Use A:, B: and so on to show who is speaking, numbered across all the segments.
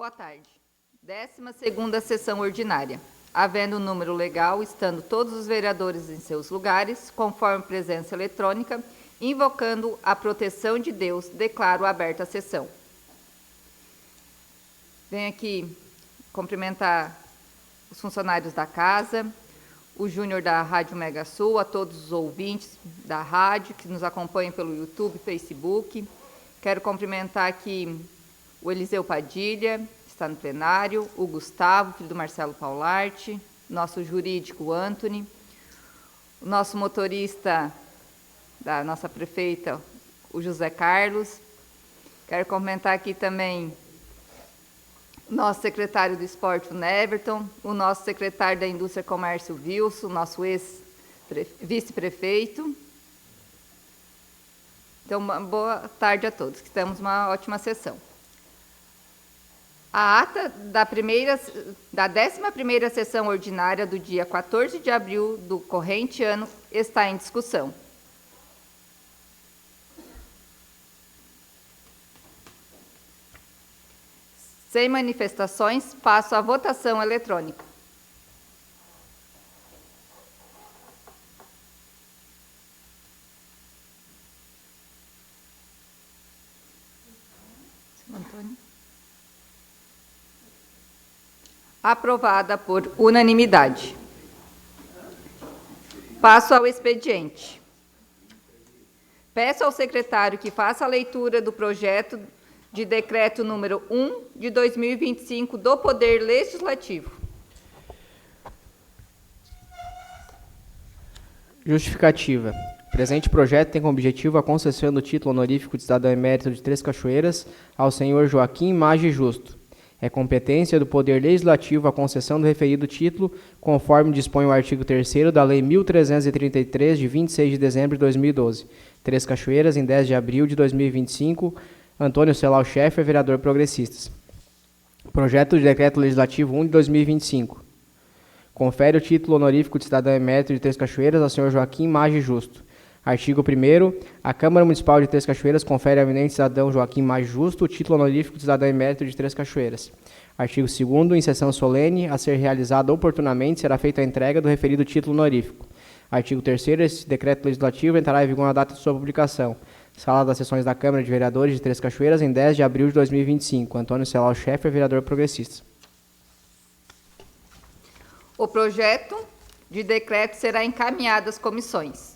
A: Boa tarde. 12ª sessão ordinária. Havendo o número legal, estando todos os vereadores em seus lugares, conforme presença eletrônica, invocando a proteção de Deus, declaro aberta a sessão. Venho aqui cumprimentar os funcionários da casa, o Júnior da Rádio Mega Sul, a todos os ouvintes da rádio que nos acompanham pelo YouTube, Facebook. Quero cumprimentar aqui o Eliseu Padilha, que está no plenário, o Gustavo, filho do Marcelo Paularte, nosso jurídico Antony, o nosso motorista da nossa prefeita, o José Carlos. Quero cumprimentar aqui também o nosso secretário do Esporte, o Neverton, o nosso secretário da Indústria e Comércio, o Wilson, nosso ex-vice-prefeito. Então, uma boa tarde a todos, que temos uma ótima sessão. A ata da 11ª sessão ordinária do dia 14 de abril do corrente ano está em discussão. Sem manifestações, passo à votação eletrônica. Antônio. Aprovada por unanimidade. Passo ao expediente. Peço ao secretário que faça a leitura do projeto de decreto número 1 de 2025 do Poder Legislativo.
B: Justificativa. O presente projeto tem como objetivo a concessão do título honorífico de cidadão emérito de Três Cachoeiras ao senhor Joaquim Maggi Justo. É competência do Poder Legislativo a concessão do referido título, conforme dispõe o artigo 3º da Lei 1333, de 26 de dezembro de 2012. Três Cachoeiras, em 10 de abril de 2025, Antônio Celal Schaeffer, vereador progressistas. Projeto de Decreto Legislativo 1 de 2025. Confere o título honorífico de cidadão emérito de Três Cachoeiras ao senhor Joaquim Maggi Justo. Artigo 1º. A Câmara Municipal de Três Cachoeiras confere ao eminente cidadão Joaquim Maggi Justo o título honorífico de cidadão emérito de Três Cachoeiras. Artigo 2º. Em sessão solene, a ser realizada oportunamente, será feita a entrega do referido título honorífico. Artigo 3º. Esse decreto legislativo entrará em vigor na data de sua publicação. Sala das sessões da Câmara de Vereadores de Três Cachoeiras, em 10 de abril de 2025. Antônio Celal Schaeffer, vereador progressista.
A: O projeto de decreto será encaminhado às comissões.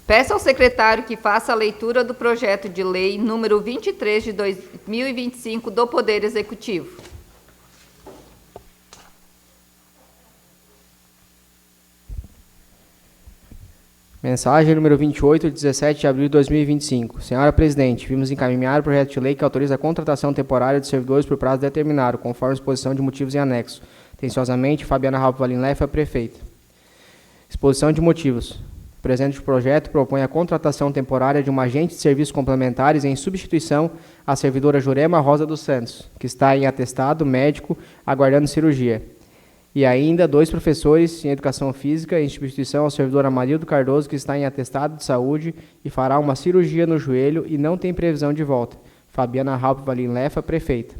A: Peço ao secretário que faça a leitura do projeto de lei número 23 de 2025 do Poder Executivo.
B: Mensagem número 28, de 17 de abril de 2025. Senhora Presidente, vimos encaminhar o projeto de lei que autoriza a contratação temporária de servidores por prazo determinado, conforme exposição de motivos em anexo. Atenciosamente, Fabiana Raup Valim Lefa, prefeita. Exposição de motivos. O presente projeto propõe a contratação temporária de um agente de serviços complementares em substituição à servidora Jurema Rosa dos Santos, que está em atestado médico aguardando cirurgia. E ainda 2 professores em Educação Física em substituição ao servidor Amarildo Cardoso, que está em atestado de saúde e fará uma cirurgia no joelho e não tem previsão de volta. Fabiana Raup Valim Lefa, prefeita.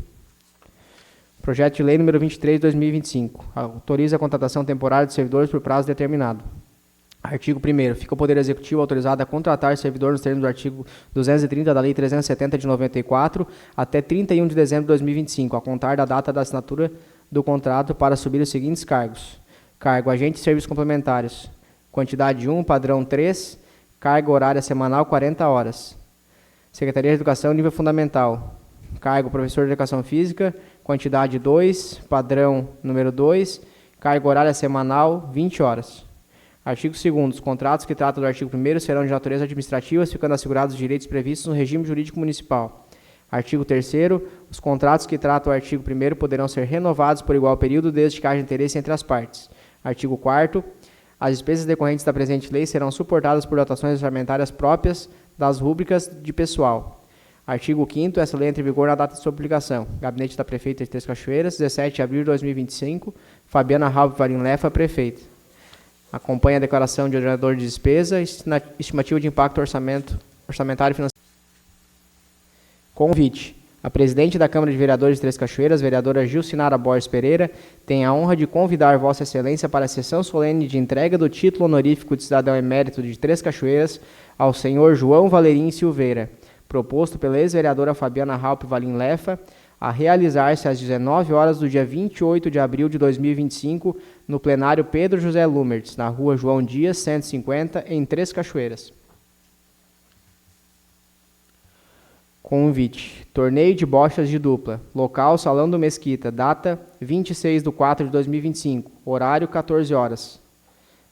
B: Projeto de lei número 23 de 2025. Autoriza a contratação temporária de servidores por prazo determinado. Artigo 1º. Fica o Poder Executivo autorizado a contratar servidor nos termos do artigo 230 da Lei 370 de 94 até 31 de dezembro de 2025, a contar da data da assinatura do contrato, para subir os seguintes cargos. Cargo agente de serviços complementares. Quantidade 1, padrão 3, carga horária semanal 40 horas. Secretaria de Educação, nível fundamental. Cargo professor de Educação Física, quantidade 2, padrão número 2, carga horária semanal 20 horas. Artigo 2º. Os contratos que tratam do artigo 1º serão de natureza administrativa, ficando assegurados os direitos previstos no regime jurídico municipal. Artigo 3º. Os contratos que tratam o artigo 1º poderão ser renovados por igual período, desde que haja interesse entre as partes. Artigo 4º. As despesas decorrentes da presente lei serão suportadas por dotações orçamentárias próprias das rúbricas de pessoal. Artigo 5º. Essa lei entra em vigor na data de sua publicação. Gabinete da Prefeita de Três Cachoeiras, 17 de abril de 2025. Fabiana Raup Valim Lefa, prefeita. Acompanha a declaração de ordenador de despesa, estimativa de impacto orçamentário e financeiro. Convite. A presidente da Câmara de Vereadores de Três Cachoeiras, vereadora Gilcinara Borges Pereira, tem a honra de convidar Vossa Excelência para a sessão solene de entrega do título honorífico de cidadão emérito de Três Cachoeiras ao senhor João Valerim Silveira, proposto pela ex-vereadora Fabiana Raup Valim Lefa, a realizar-se às 19 horas do dia 28 de abril de 2025, no plenário Pedro José Lumertz, na rua João Dias, 150, em Três Cachoeiras. Convite. Torneio de bochas de dupla. Local, Salão do Mesquita. Data, 26/4 de 2025. Horário, 14 horas.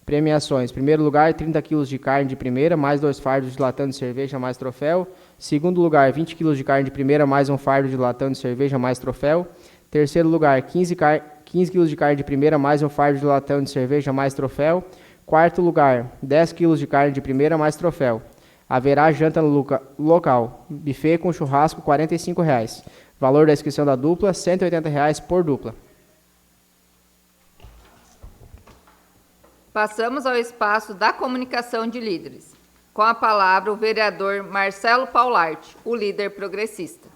B: Premiações. Primeiro lugar, 30 kg de carne de primeira, mais 2 fardos de latão de cerveja, mais troféu. Segundo lugar, 20 kg de carne de primeira, mais 1 fardo de latão de cerveja, mais troféu. Terceiro lugar, 15 kg de carne de primeira, mais 1 fardo de latão de cerveja, mais troféu. Quarto lugar, 10 kg de carne de primeira, mais troféu. Haverá janta no local. Buffet com churrasco, R$ 45,00. Valor da inscrição da dupla, R$ 180,00 por dupla.
A: Passamos ao espaço da comunicação de líderes. Com a palavra, o vereador Marcelo Paularte, o líder progressista.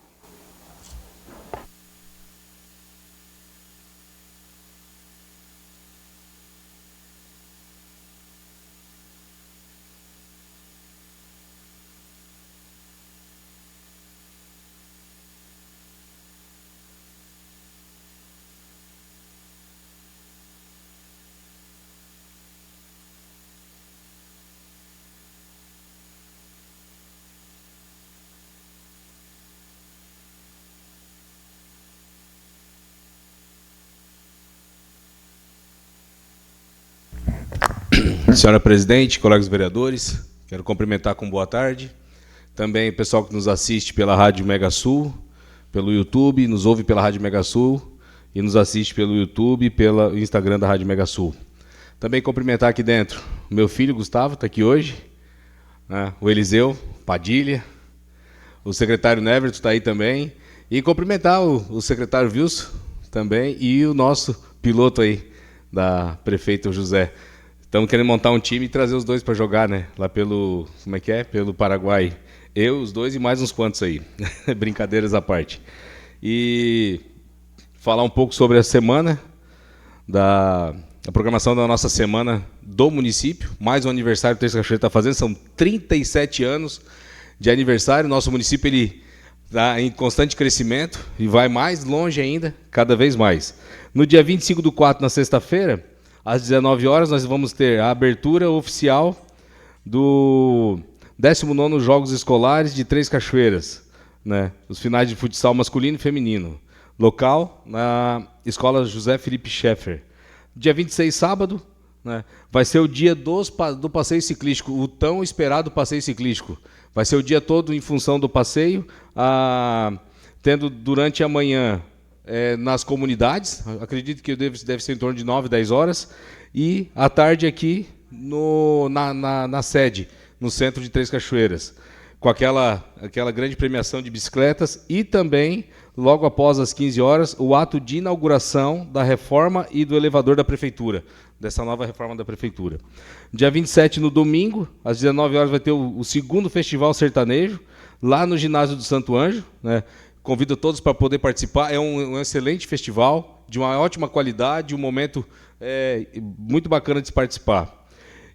C: Senhora presidente, colegas vereadores, quero cumprimentar com boa tarde. Também o pessoal que nos assiste pela Rádio Mega Sul, pelo YouTube, nos ouve pela Rádio Mega Sul e nos assiste pelo YouTube e pelo Instagram da Rádio Mega Sul. Também cumprimentar aqui dentro o meu filho Gustavo, está aqui hoje, né? O Eliseu Padilha, o secretário Neverton está aí também, e cumprimentar o secretário Wilson também e o nosso piloto aí, da prefeita José. Estamos querendo montar um time e trazer os dois para jogar, né? Lá pelo, como é que é? Pelo Paraguai. Eu, os dois e mais uns quantos aí. Brincadeiras à parte. E falar um pouco sobre a semana, a programação da nossa semana do município. Mais um aniversário que o Três Cachoeiras está fazendo. São 37 anos de aniversário. Nosso município ele está em constante crescimento e vai mais longe ainda, cada vez mais. No dia 25/4, na sexta-feira, às 19 horas, nós vamos ter a abertura oficial do 19º Jogos Escolares de Três Cachoeiras, né? Os finais de futsal masculino e feminino. Local, na Escola José Felipe Schaeffer. Dia 26, sábado, né? Vai ser o dia do passeio ciclístico, o tão esperado passeio ciclístico. Vai ser o dia todo em função do passeio, tendo durante a manhã nas comunidades, acredito que deve ser em torno de 9, 10 horas, e à tarde aqui na sede, no centro de Três Cachoeiras, com aquela grande premiação de bicicletas e também, logo após as 15 horas, o ato de inauguração da reforma e do elevador da Prefeitura, dessa nova reforma da Prefeitura. Dia 27, no domingo, às 19 horas, vai ter o segundo Festival Sertanejo, lá no Ginásio do Santo Anjo, né? Convido todos para poder participar. É um excelente festival, de uma ótima qualidade, um momento muito bacana de se participar.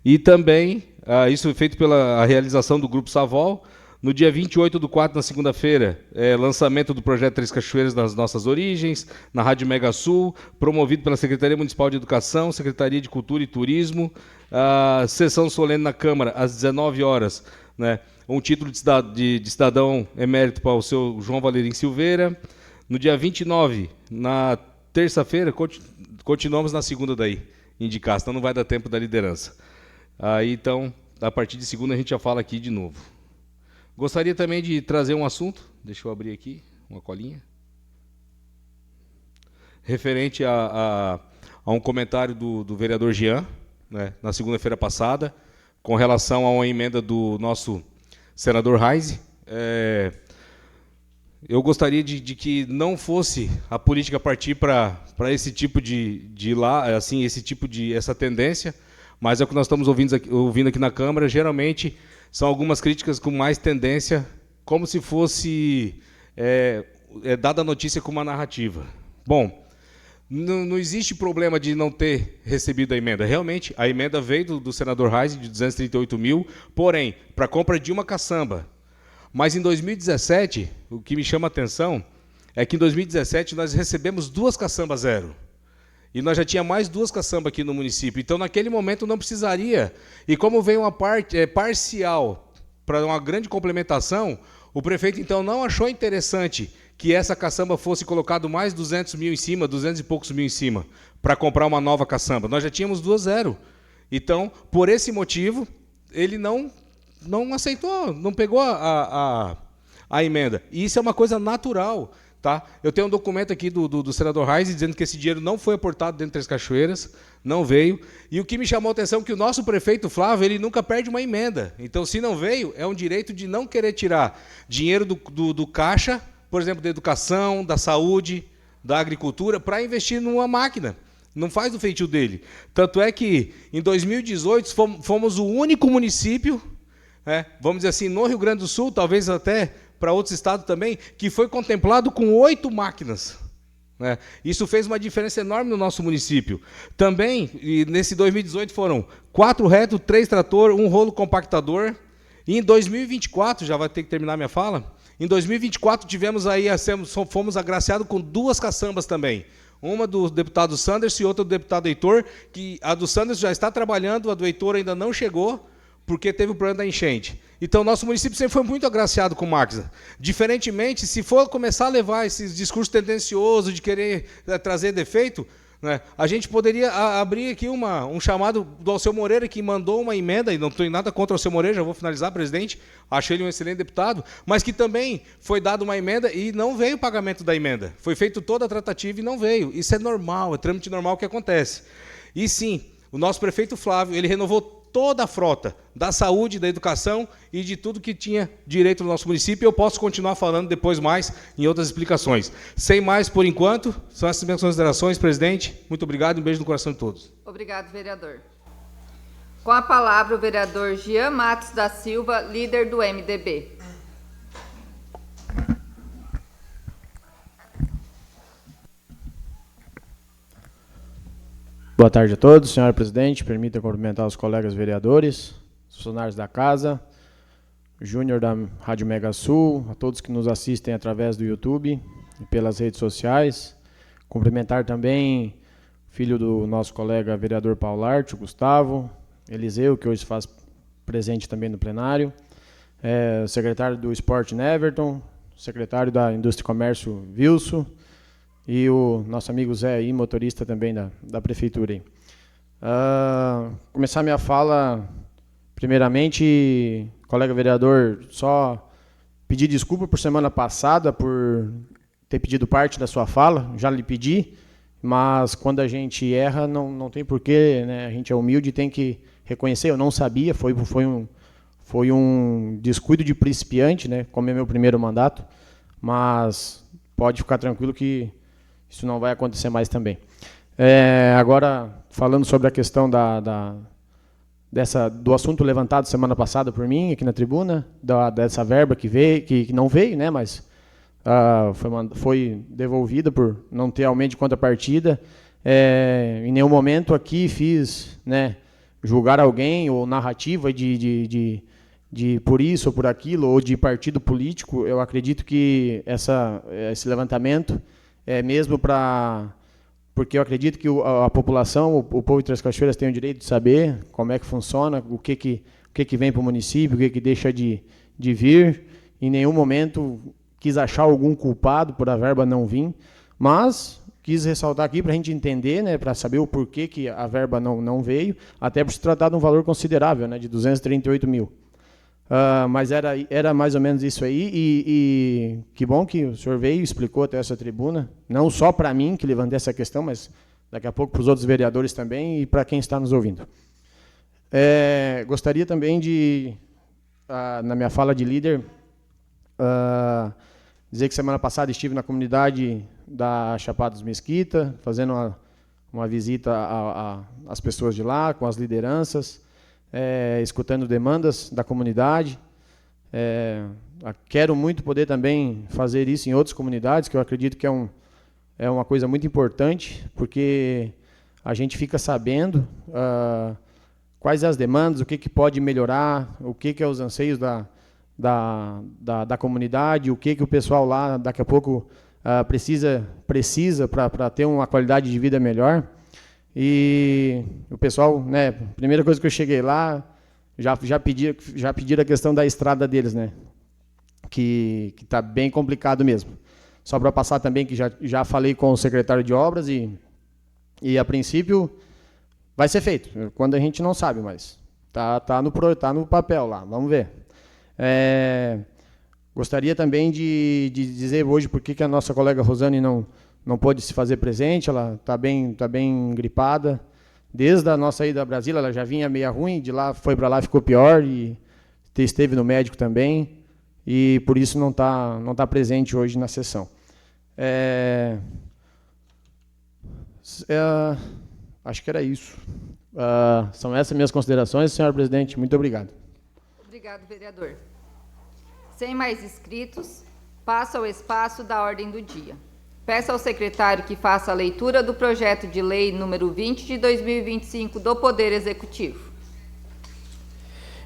C: E também, isso é feito pela realização do Grupo Savol. No dia 28/4, na segunda-feira, lançamento do projeto Três Cachoeiras nas nossas origens, na Rádio Mega Sul, promovido pela Secretaria Municipal de Educação, Secretaria de Cultura e Turismo, sessão solene na Câmara, às 19 horas, né? Um título de cidadão emérito para o seu João Valerim Silveira. No dia 29, na terça-feira, continuamos na segunda daí, indicar, senão não vai dar tempo da liderança. Aí, então, a partir de segunda a gente já fala aqui de novo. Gostaria também de trazer um assunto, deixa eu abrir aqui, uma colinha, referente a um comentário do vereador Jean, né, na segunda-feira passada, com relação a uma emenda do nosso senador Reise. Eu gostaria de que não fosse a política partir para esse tipo essa tendência, mas é o que nós estamos ouvindo aqui na Câmara. Geralmente são algumas críticas com mais tendência, como se fosse dada a notícia com uma narrativa. Bom, não existe problema de não ter recebido a emenda. Realmente, a emenda veio do senador Reis de 238 mil, porém, para compra de uma caçamba. Mas em 2017, o que me chama a atenção é que em 2017 nós recebemos 2 caçambas zero. E nós já tinha mais 2 caçambas aqui no município. Então, naquele momento, não precisaria. E como veio uma parte parcial para uma grande complementação, o prefeito, então, não achou interessante que essa caçamba fosse colocado mais 200 mil em cima, 200 e poucos mil em cima, para comprar uma nova caçamba. Nós já tínhamos 2 zero. Então, por esse motivo, ele não aceitou, não pegou a emenda. E isso é uma coisa natural. Tá? Eu tenho um documento aqui do senador Reis dizendo que esse dinheiro não foi aportado dentro das Cachoeiras, não veio. E o que me chamou a atenção é que o nosso prefeito Flávio, ele nunca perde uma emenda. Então, se não veio, é um direito de não querer tirar dinheiro do caixa, por exemplo, da educação, da saúde, da agricultura, para investir numa máquina. Não faz do feitio dele. Tanto é que, em 2018, fomos o único município, vamos dizer assim, no Rio Grande do Sul, talvez até para outros estados também, que foi contemplado com 8 máquinas. Isso fez uma diferença enorme no nosso município. Também, nesse 2018, foram 4 reto, 3 trator, 1 rolo compactador. E em 2024, já vai ter que terminar minha fala, em 2024 fomos agraciados com 2 caçambas também. Uma do deputado Sanders e outra do deputado Heitor, que a do Sanders já está trabalhando, a do Heitor ainda não chegou, porque teve o problema da enchente. Então, nosso município sempre foi muito agraciado com máquina. Diferentemente, se for começar a levar esses discursos tendenciosos de querer trazer defeito, a gente poderia abrir aqui um chamado do Alceu Moreira, que mandou uma emenda, e não tenho nada contra o Alceu Moreira, já vou finalizar, presidente, acho ele um excelente deputado, mas que também foi dada uma emenda e não veio o pagamento da emenda. Foi feita toda a tratativa e não veio. Isso é normal, é trâmite normal que acontece. E sim, o nosso prefeito Flávio, ele renovou toda a frota da saúde, da educação e de tudo que tinha direito no nosso município. Eu posso continuar falando depois mais em outras explicações. Sem mais, por enquanto, são essas minhas considerações, presidente. Muito obrigado e um beijo no coração de todos.
A: Obrigado, vereador. Com a palavra, o vereador Jean Matos da Silva, líder do MDB.
B: Boa tarde a todos, senhora presidente. Permita cumprimentar os colegas vereadores, os funcionários da casa, Júnior da Rádio Mega Sul, a todos que nos assistem através do YouTube e pelas redes sociais. Cumprimentar também o filho do nosso colega vereador Paularte, o Gustavo, Eliseu, que hoje faz presente também no plenário, o secretário do Esporte Neverton, o secretário da Indústria e Comércio Wilson, e o nosso amigo Zé aí, motorista também da prefeitura aí. Começar minha fala, primeiramente, colega vereador, só pedir desculpa por semana passada, por ter pedido parte da sua fala, já lhe pedi, mas quando a gente erra, não tem porquê, né? A gente é humilde e tem que reconhecer, eu não sabia, foi um descuido de principiante, né? Como é meu primeiro mandato, mas pode ficar tranquilo que isso não vai acontecer mais também. Agora, falando sobre a questão do assunto levantado semana passada por mim, aqui na tribuna, dessa verba que veio, que não veio, né, mas foi devolvida por não ter aumento de contrapartida. Em nenhum momento aqui fiz, né, julgar alguém ou narrativa de por isso ou por aquilo, ou de partido político. Eu acredito que esse levantamento é mesmo porque eu acredito que a população, o povo de Três Cachoeiras tem o direito de saber como é que funciona, o que vem para o município, o que deixa de vir. Em nenhum momento quis achar algum culpado por a verba não vir, mas quis ressaltar aqui para a gente entender, né, para saber o porquê que a verba não veio, até por se tratar de um valor considerável, né, de 238 mil. Mas era mais ou menos isso aí, e que bom que o senhor veio e explicou até essa tribuna, não só para mim, que levantei essa questão, mas daqui a pouco para os outros vereadores também e para quem está nos ouvindo. Gostaria também de, na minha fala de líder, dizer que semana passada estive na comunidade da Chapada dos Mesquita, fazendo uma visita às pessoas de lá, com as lideranças, escutando demandas da comunidade.
D: Quero muito poder também fazer isso em outras comunidades, que eu acredito que é uma coisa muito importante, porque a gente fica sabendo quais as demandas, o que pode melhorar, o que é os anseios da comunidade, o que o pessoal lá daqui a pouco precisa para ter uma qualidade de vida melhor. E o pessoal, né, primeira coisa que eu cheguei lá, já pediram a questão da estrada deles, né, que está bem complicado mesmo. Só para passar também que já falei com o secretário de obras e a princípio vai ser feito, quando a gente não sabe, mas tá no papel lá, vamos ver. Gostaria também de dizer hoje por que a nossa colega Rosane não pôde se fazer presente. Ela está bem gripada. Desde a nossa ida a Brasília, ela já vinha meio ruim, de lá foi para lá, ficou pior, e esteve no médico também, e por isso não tá presente hoje na sessão. Acho que era isso. São essas minhas considerações, senhor presidente. Muito obrigado.
A: Obrigado, vereador. Sem mais inscritos, passo ao espaço da ordem do dia. Peço ao secretário que faça a leitura do projeto de lei número 20 de 2025 do Poder Executivo.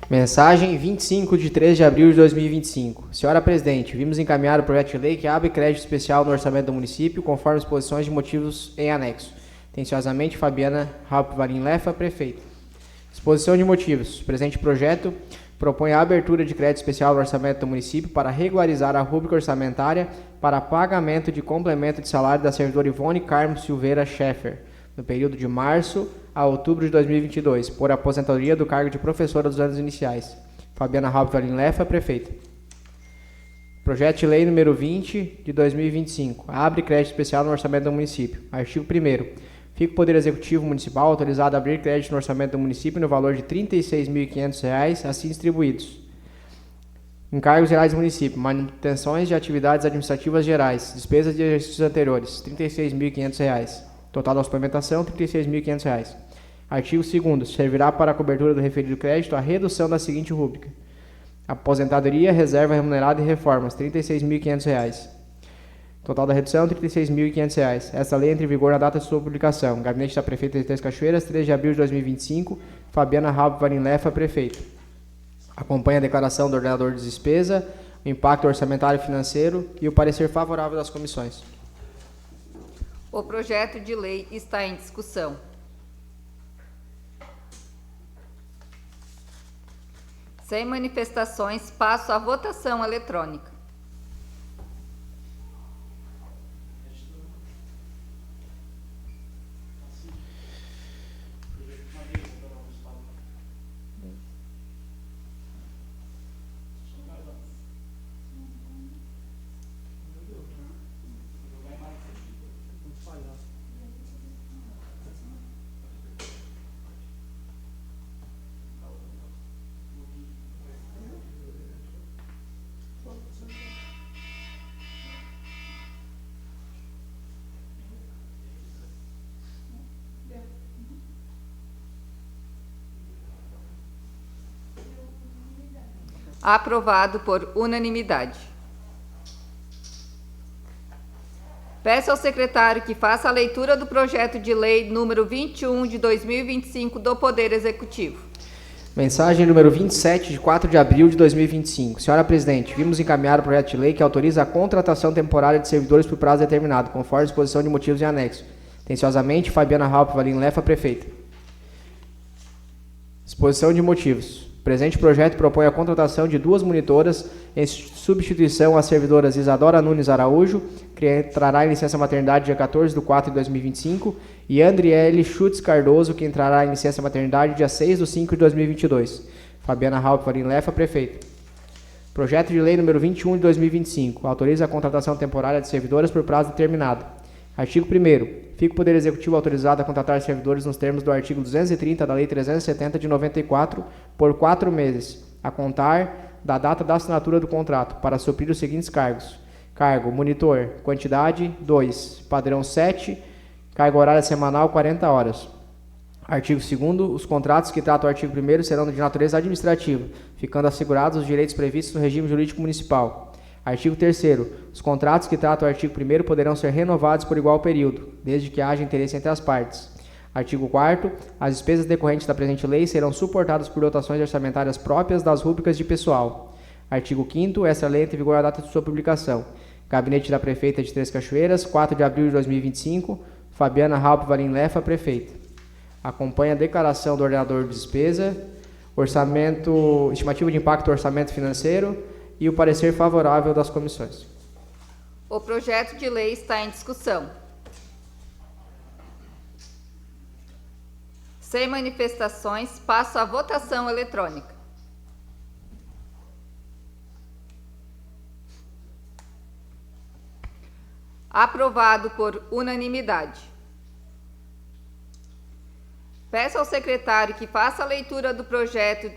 B: Mensagem 25 de 3 de abril de 2025. Senhora Presidente, vimos encaminhar o projeto de lei que abre crédito especial no orçamento do município, conforme exposições de motivos em anexo. Atenciosamente, Fabiana Halp Valim Lefa, prefeita. Exposição de motivos. O presente projeto propõe a abertura de crédito especial no orçamento do município para regularizar a rúbrica orçamentária para pagamento de complemento de salário da servidora Ivone Carmo Silveira Schaeffer, no período de março a outubro de 2022, por aposentadoria do cargo de professora dos anos iniciais. Fabiana Halp Valim Lefa, prefeita. Projeto de lei número 20 de 2025. Abre crédito especial no orçamento do município. Artigo 1º. Fica o Poder Executivo Municipal autorizado a abrir crédito no orçamento do município no valor de R$ 36.500, assim distribuídos. Encargos gerais do município, manutenções de atividades administrativas gerais, despesas de exercícios anteriores, R$ 36.500. Total da suplementação, R$ 36.500. Artigo 2º. Servirá para a cobertura do referido crédito a redução da seguinte rúbrica: aposentadoria, reserva remunerada e reformas, R$ 36.500. Total da redução, R$ 36.500. Esta lei entra em vigor na data de sua publicação. Gabinete da Prefeita de Três Cachoeiras, 3 de abril de 2025. Fabiana Halp Valim Lefa, prefeita. Acompanha a declaração do ordenador de despesa, o impacto orçamentário e financeiro e o parecer favorável das comissões.
A: O projeto de lei está em discussão. Sem manifestações, passo à votação eletrônica. Aprovado por unanimidade. Peço ao secretário que faça a leitura do projeto de lei número 21 de 2025 do Poder Executivo.
B: Mensagem número 27 de 4 de abril de 2025. Senhora Presidente, vimos encaminhar o projeto de lei que autoriza a contratação temporária de servidores por prazo determinado, conforme exposição de motivos em anexo. Atenciosamente, Fabiana Halp Valim Lefa, prefeita. Exposição de motivos. O presente projeto propõe a contratação de 2 monitoras em substituição às servidoras Isadora Nunes Araújo, que entrará em licença maternidade dia 14 de 4 de 2025, e Andriele Schutz Cardoso, que entrará em licença maternidade dia 6 de 5 de 2022. Fabiana Halp Valim Lefa, prefeita. Projeto de lei número 21 de 2025. Autoriza a contratação temporária de servidoras por prazo determinado. Artigo 1º. Fica o Poder Executivo autorizado a contratar servidores nos termos do artigo 230 da Lei 370 de 94 por 4 meses, a contar da data da assinatura do contrato, para suprir os seguintes cargos: cargo monitor, quantidade 2, padrão 7, carga horária semanal 40 horas. Artigo 2º. Os contratos que tratam o artigo 1º serão de natureza administrativa, ficando assegurados os direitos previstos no regime jurídico municipal. Artigo 3º. Os contratos que tratam o artigo 1º poderão ser renovados por igual período, desde que haja interesse entre as partes. Artigo 4º. As despesas decorrentes da presente lei serão suportadas por dotações orçamentárias próprias das rubricas de pessoal. Artigo 5º. Esta lei entra em vigor à data de sua publicação. Gabinete da Prefeita de Três Cachoeiras, 4 de abril de 2025, Fabiana Halpe Valim Lefa, Prefeita. Acompanha a declaração do ordenador de despesa, orçamento, estimativa de impacto do orçamento financeiro e o parecer favorável das comissões.
A: O projeto de lei está em discussão. Sem manifestações, passo à votação eletrônica. Aprovado por unanimidade. Peço ao secretário que faça a leitura do projeto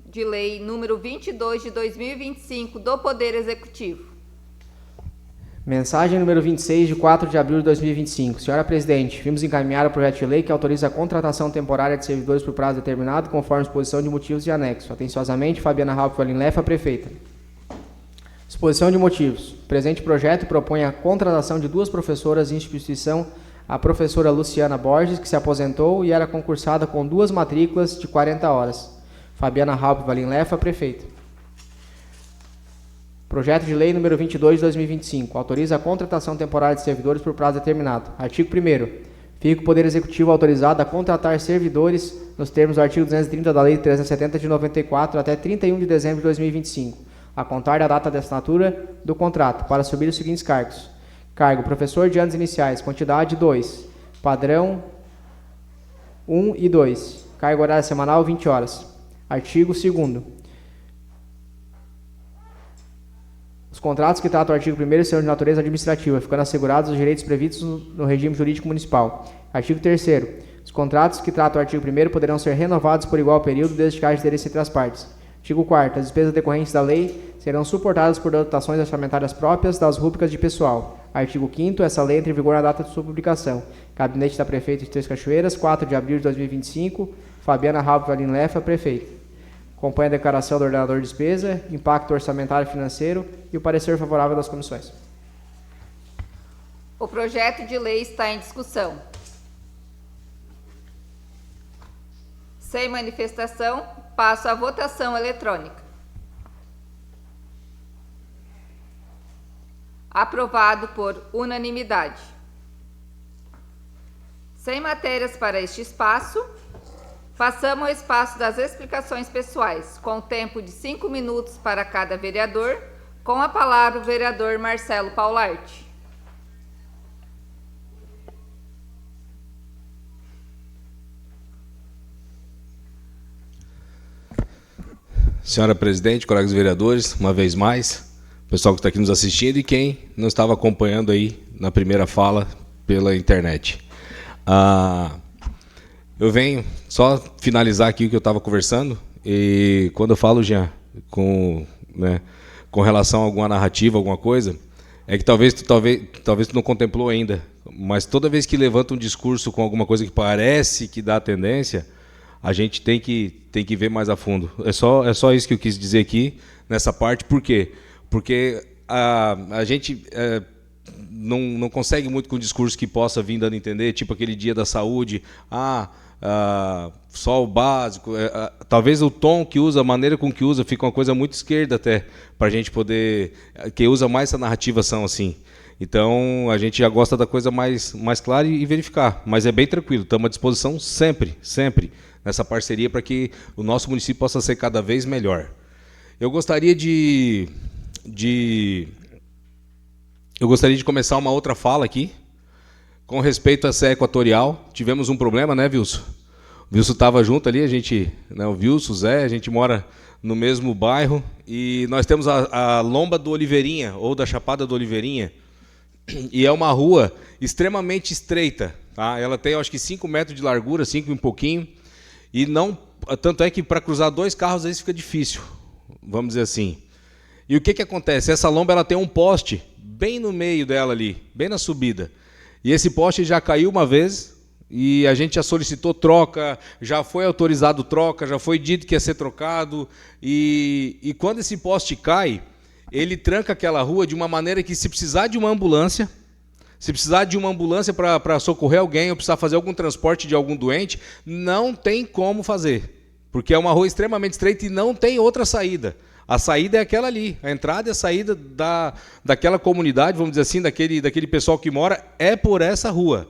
A: de lei número 22 de 2025 do Poder Executivo.
B: Mensagem número 26, de 4 de abril de 2025. Senhora Presidente, vimos encaminhar o projeto de lei que autoriza a contratação temporária de servidores por prazo determinado, conforme exposição de motivos de anexo. Atenciosamente, Fabiana Halpe Valim Lefa, Prefeita. Exposição de motivos. O presente projeto propõe a contratação de 2 professoras em instituição, a professora Luciana Borges, que se aposentou e era concursada com 2 matrículas de 40 horas. Fabiana Halpe Valim Lefa, Prefeita. Projeto de lei número 22 de 2025. Autoriza a contratação temporária de servidores por prazo determinado. Artigo 1º. Fica o Poder Executivo autorizado a contratar servidores nos termos do artigo 230 da Lei 370 de 94 até 31 de dezembro de 2025, a contar da data de assinatura do contrato, para assumir os seguintes cargos. Cargo: professor de anos iniciais, quantidade 2, padrão 1 e 2, carga horária semanal 20 horas. Artigo 2º. Os contratos que tratam o artigo 1º serão de natureza administrativa, ficando assegurados os direitos previstos no regime jurídico municipal. Artigo 3º. Os contratos que tratam o artigo 1º poderão ser renovados por igual período, desde que haja interesse entre as partes. Artigo 4º. As despesas decorrentes da lei serão suportadas por dotações orçamentárias próprias das rubricas de pessoal. Artigo 5º. Essa lei entra em vigor na data de sua publicação. Gabinete da Prefeita de Três Cachoeiras, 4 de abril de 2025, Fabiana Halpe Valim Lefa, Prefeita. Acompanha a declaração do ordenador de despesa, impacto orçamentário e financeiro e o parecer favorável das comissões.
A: O projeto de lei está em discussão. Sem manifestação, passo à votação eletrônica. Aprovado por unanimidade. Sem matérias para este espaço, passamos ao espaço das explicações pessoais, com tempo de 5 minutos para cada vereador, com a palavra o vereador Marcelo Paularte.
C: Senhora Presidente, colegas vereadores, uma vez mais, pessoal que está aqui nos assistindo e quem não estava acompanhando aí na primeira fala pela internet. Eu venho só finalizar aqui o que eu estava conversando, e quando eu falo, Jean, com relação a alguma narrativa, alguma coisa, é que talvez tu não contemplou ainda, mas toda vez que levanta um discurso com alguma coisa que parece que dá tendência, a gente tem que ver mais a fundo. É só isso que eu quis dizer aqui, nessa parte. Por quê? Porque a gente não consegue muito com um discurso que possa vir dando a entender, tipo aquele dia da saúde, só o básico. Talvez o tom que usa, a maneira com que usa, fica uma coisa muito esquerda até, para a gente poder... Quem usa mais essa narrativa são assim. Então, a gente já gosta da coisa mais clara e verificar. Mas é bem tranquilo, estamos à disposição sempre, nessa parceria para que o nosso município possa ser cada vez melhor. Eu gostaria de começar uma outra fala aqui, com respeito à Serra Equatorial. Tivemos um problema, né, Wilson? O Wilson estava junto ali, o Wilson, o Zé, a gente mora no mesmo bairro, e nós temos a Lomba do Oliveirinha, ou da Chapada do Oliveirinha, e é uma rua extremamente estreita, tá? Ela tem, acho que 5 metros de largura, 5 e um pouquinho, e não, tanto é que para cruzar 2 carros aí fica difícil, vamos dizer assim. E o que acontece? Essa lomba ela tem um poste bem no meio dela ali, bem na subida. E esse poste já caiu uma vez, e a gente já solicitou troca, já foi autorizado troca, já foi dito que ia ser trocado, e quando esse poste cai, ele tranca aquela rua de uma maneira que, se precisar de uma ambulância para socorrer alguém ou precisar fazer algum transporte de algum doente, não tem como fazer, porque é uma rua extremamente estreita e não tem outra saída. A saída é aquela ali, a entrada e a saída daquela comunidade, vamos dizer assim, daquele pessoal que mora, é por essa rua.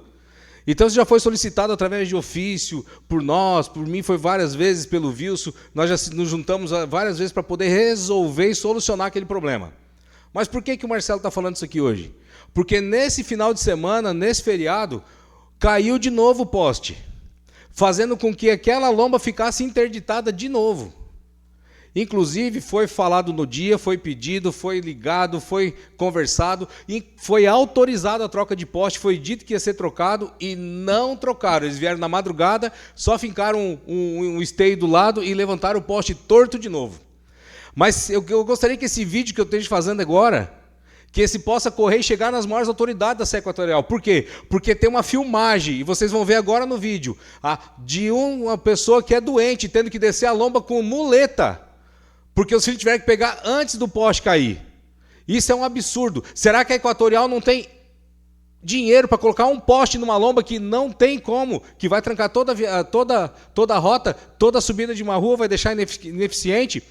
C: Então, isso já foi solicitado através de ofício, por nós, por mim foi várias vezes, pelo Wilson, nós já nos juntamos várias vezes para poder resolver e solucionar aquele problema. Mas por que o Marcelo está falando isso aqui hoje? Porque nesse final de semana, nesse feriado, caiu de novo o poste, fazendo com que aquela lomba ficasse interditada de novo. Inclusive, foi falado no dia, foi pedido, foi ligado, foi conversado, e foi autorizado a troca de poste, foi dito que ia ser trocado e não trocaram. Eles vieram na madrugada, só fincaram um esteio do lado e levantaram o poste torto de novo. Mas eu gostaria que esse vídeo que eu esteja fazendo agora, que esse possa correr e chegar nas maiores autoridades da Serra Equatorial. Por quê? Porque tem uma filmagem, e vocês vão ver agora no vídeo, de uma pessoa que é doente, tendo que descer a lomba com muleta, porque os filhos tiveram que pegar antes do poste cair. Isso é um absurdo. Será que a Equatorial não tem dinheiro para colocar um poste numa lomba que não tem como, que vai trancar toda a rota, toda a subida de uma rua, vai deixar ineficiente?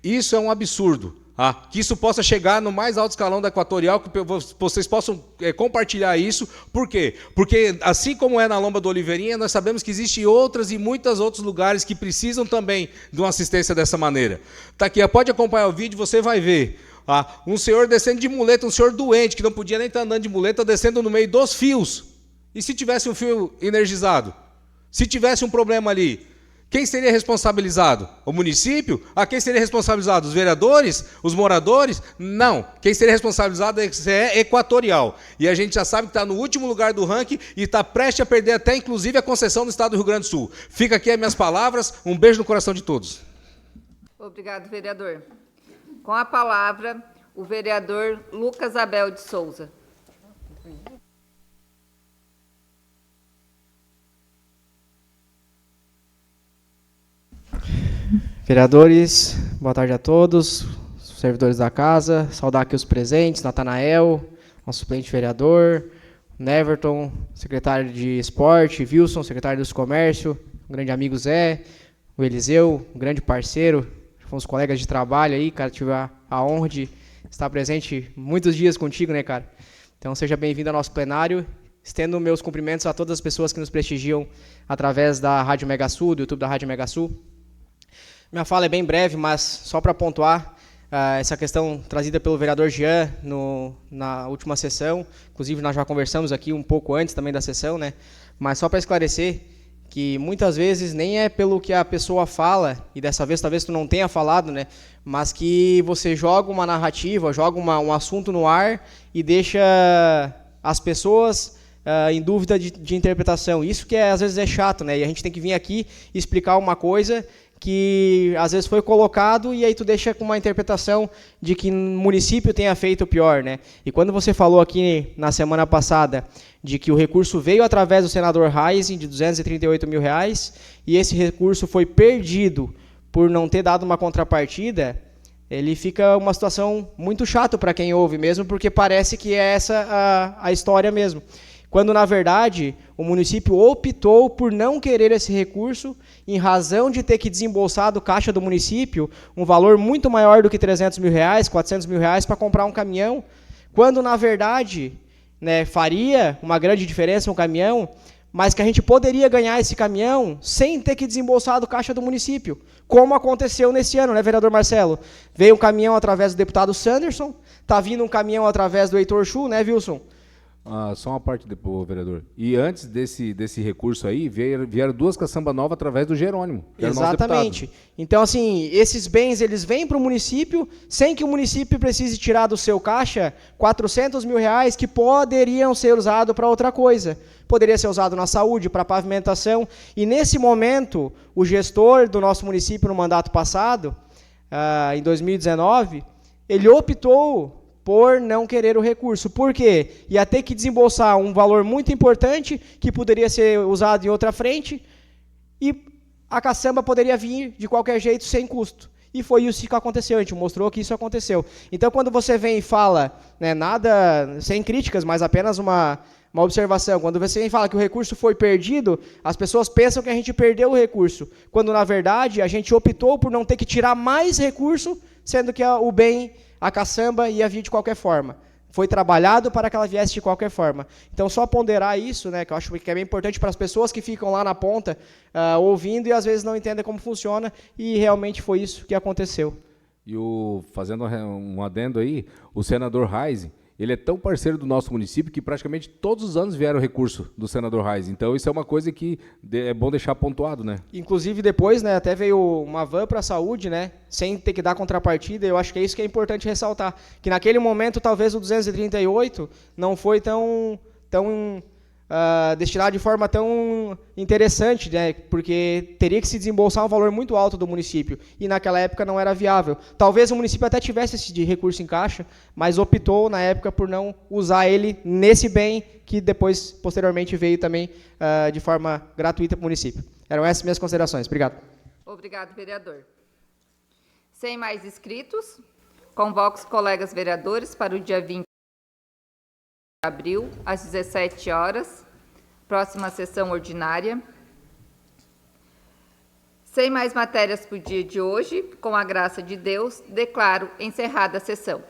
C: Isso é um absurdo. Que isso possa chegar no mais alto escalão da Equatorial, que vocês possam compartilhar isso. Por quê? Porque, assim como é na Lomba do Oliveirinha, nós sabemos que existem outras e muitos outros lugares que precisam também de uma assistência dessa maneira. Tá aqui, pode acompanhar o vídeo, você vai ver. Um senhor descendo de muleta, um senhor doente, que não podia nem estar andando de muleta, descendo no meio dos fios. E se tivesse um fio energizado? Se tivesse um problema ali? Quem seria responsabilizado? O município? Quem seria responsabilizado? Os vereadores? Os moradores? Não. Quem seria responsabilizado é Equatorial. E a gente já sabe que está no último lugar do ranking e está prestes a perder até, inclusive, a concessão do Estado do Rio Grande do Sul. Fica aqui as minhas palavras. Um beijo no coração de todos.
A: Obrigado, vereador. Com a palavra, o vereador Lucas Abel de Souza.
B: Vereadores, boa tarde a todos, servidores da casa, saudar aqui os presentes, Natanael, nosso suplente vereador, Neverton, secretário de Esporte, Wilson, secretário dos Comércio, um grande amigo Zé, o Eliseu, um grande parceiro, fomos colegas de trabalho aí, cara, tive a honra de estar presente muitos dias contigo, né, cara? Então seja bem-vindo ao nosso plenário, estendo meus cumprimentos a todas as pessoas que nos prestigiam através da Rádio Mega Sul, do YouTube da Rádio Mega Sul. Minha fala é bem breve, mas só para pontuar essa questão trazida pelo vereador Jean na última sessão, inclusive nós já conversamos aqui um pouco antes também da sessão, né? Mas só para esclarecer que muitas vezes nem é pelo que a pessoa fala, e dessa vez talvez tu não tenha falado, né? Mas que você joga uma narrativa, joga um assunto no ar e deixa as pessoas em dúvida de interpretação. Isso que às vezes é chato, né? E a gente tem que vir aqui e explicar uma coisa que às vezes foi colocado e aí tu deixa com uma interpretação de que o município tenha feito pior, né? E quando você falou aqui na semana passada de que o recurso veio através do senador Reising de R$238 mil, e esse recurso foi perdido por não ter dado uma contrapartida, ele fica uma situação muito chata para quem ouve mesmo, porque parece que é essa a história mesmo. Quando, na verdade, o município optou por não querer esse recurso em razão de ter que desembolsar do caixa do município um valor muito maior do que R$300 mil, R$400 mil para comprar um caminhão, quando, na verdade, né, faria uma grande diferença um caminhão, mas que a gente poderia ganhar esse caminhão sem ter que desembolsar do caixa do município, como aconteceu nesse ano, né, vereador Marcelo? Veio um caminhão através do deputado Sanderson, está vindo um caminhão através do Heitor Chu, né, Wilson?
C: Só uma parte depois, vereador. E antes desse recurso aí, vieram duas caçambas novas através do Jerônimo.
B: Exatamente. Então, assim, esses bens, eles vêm para o município, sem que o município precise tirar do seu caixa R$400 mil que poderiam ser usados para outra coisa. Poderia ser usado na saúde, para pavimentação. E, nesse momento, o gestor do nosso município, no mandato passado, em 2019, ele optou por não querer o recurso. Por quê? Ia ter que desembolsar um valor muito importante, que poderia ser usado em outra frente, e a caçamba poderia vir de qualquer jeito, sem custo. E foi isso que aconteceu, a gente mostrou que isso aconteceu. Então, quando você vem e fala, né, nada, sem críticas, mas apenas uma observação, quando você vem e fala que o recurso foi perdido, as pessoas pensam que a gente perdeu o recurso, quando, na verdade, a gente optou por não ter que tirar mais recurso, sendo que o bem, a caçamba, ia vir de qualquer forma. Foi trabalhado para que ela viesse de qualquer forma. Então, só ponderar isso, né, que eu acho que é bem importante para as pessoas que ficam lá na ponta, ouvindo e às vezes não entendem como funciona, e realmente foi isso que aconteceu.
C: E fazendo um adendo aí, o senador Reis, ele é tão parceiro do nosso município que praticamente todos os anos vieram recurso do senador Reis. Então, isso é uma coisa que é bom deixar pontuado, né?
B: Inclusive, depois, né, até veio uma van para a saúde, né, sem ter que dar contrapartida. Eu acho que é isso que é importante ressaltar. Que naquele momento, talvez o 238 não foi tão destinado de forma tão interessante, né, porque teria que se desembolsar um valor muito alto do município, e naquela época não era viável. Talvez o município até tivesse esse de recurso em caixa, mas optou na época por não usar ele nesse bem, que depois, posteriormente, veio também de forma gratuita para o município. Eram essas minhas considerações. Obrigado.
A: Obrigado, vereador. Sem mais inscritos, convoco os colegas vereadores para o dia 20 de abril, às 17 horas, próxima sessão ordinária. Sem mais matérias para o dia de hoje, com a graça de Deus, declaro encerrada a sessão.